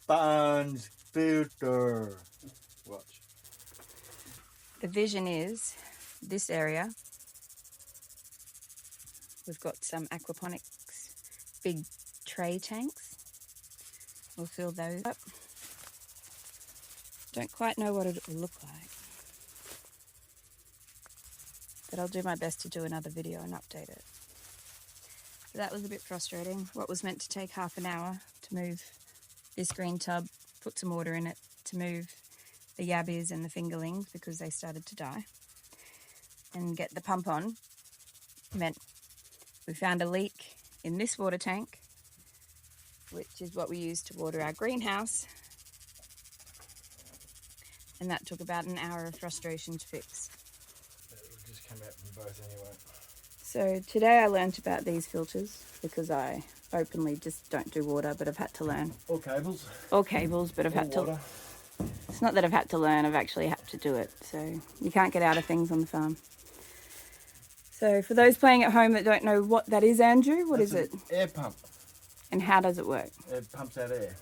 sponge filter. Watch. The vision is this area. We've got some aquaponics, big tray tanks. We'll fill those up. Don't quite know what it will look like, but I'll do my best to do another video and update it. So that was a bit frustrating. What was meant to take half an hour to move this green tub, put some water in it to move the yabbies and the fingerlings because they started to die, and get the pump on, meant we found a leak in this water tank, which is what we use to water our greenhouse. And that took about an hour of frustration to fix. It will just come out from both anyway. So today I learnt about these filters because I openly just don't do water, but I've had to learn. Or cables. Or cables, but I've had to. It's not that I've had to learn, I've actually had to do it. So you can't get out of things on the farm. So for those playing at home that don't know what that is, Andrew, what is it? Air pump. And how does it work? It pumps out air.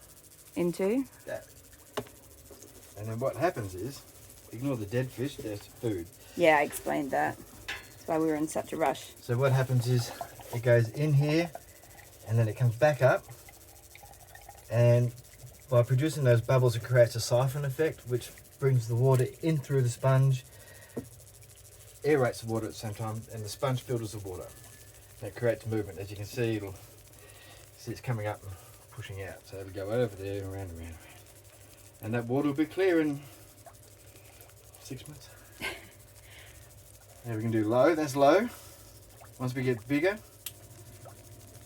Into? That. And then what happens is, ignore the dead fish, there's food. Yeah, I explained that. That's why we were in such a rush. So what happens is, it goes in here, and then it comes back up, and by producing those bubbles it creates a siphon effect, which brings the water in through the sponge, aerates the water at the same time, and the sponge filters the water. And it creates movement. As you can see, it's coming up and pushing out. So it'll go over there, around. And that water will be clear in 6 months. Now we can do low, that's low. Once we get bigger,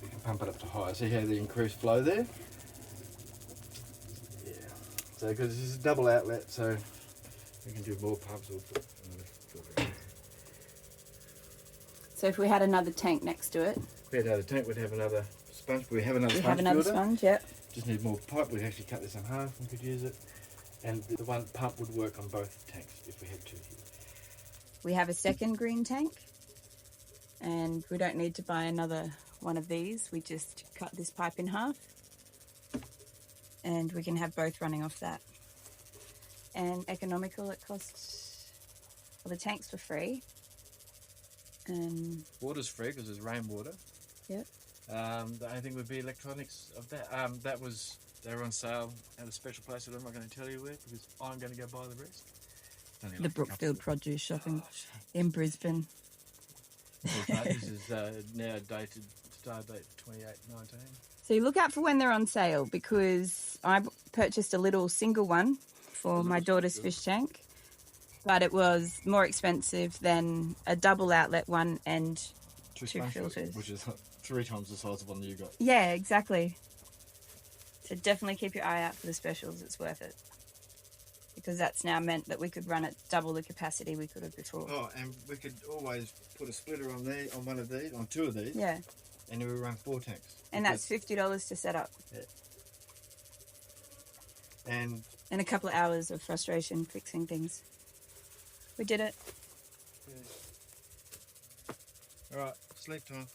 we can pump it up to high. See how the increased flow there? Yeah. So because this is a double outlet, so we can do more pumps. Or put another filter in. So if we had another tank next to it. If we had another tank, we'd have another sponge. We have another We sponge have another filter. sponge, yep. Just need more pipe. We'd actually cut this in half and could use it. And the one pump would work on both tanks if we had two here. We have a second green tank, and we don't need to buy another one of these. We just cut this pipe in half, and we can have both running off that. And economical, it costs, well, the tanks were free. And Water's free because it's rainwater. Yep. The only thing would be electronics of that. They were on sale at a special place that I'm not going to tell you where because I'm going to go buy the rest. Only the like Brookfield Produce Shopping in Brisbane. This is now dated, star date 28/19. So you look out for when they're on sale, because I purchased a little single one for my daughter's fish tank, but it was more expensive than a double outlet one and two filters. Which is 3 times the size of one that you got. Yeah, exactly. So definitely keep your eye out for the specials. It's worth it. Because that's now meant that we could run at double the capacity we could have before. Oh, and we could always put a splitter on there, on one of these, on 2 of these. Yeah. And we would run 4 tanks. And that's $50 to set up. Yeah. And a couple of hours of frustration fixing things. We did it. Yeah. All right, sleep time.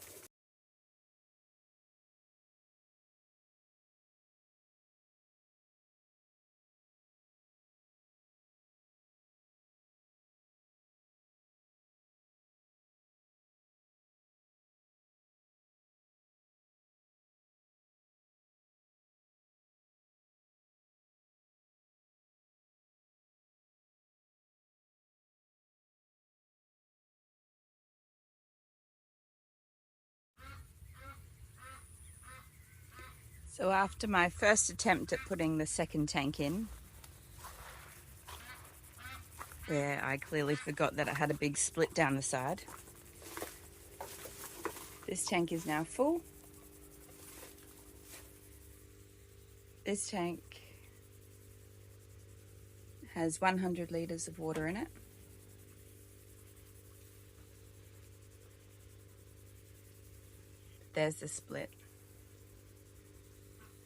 So after my first attempt at putting the second tank in, where I clearly forgot that it had a big split down the side, this tank is now full. This tank has 100 litres of water in it. There's the split.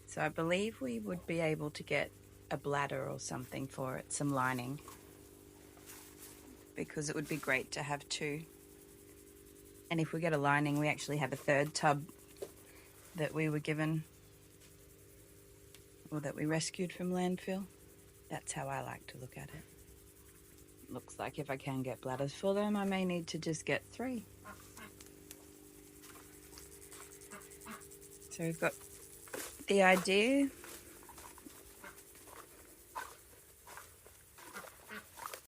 So I believe we would be able to get a bladder or something for it, some lining, because it would be great to have 2. And if we get a lining, we actually have a 3rd tub that we were given or that we rescued from landfill. That's how I like to look at it. Looks like if I can get bladders for them, I may need to just get 3. So we've got the idea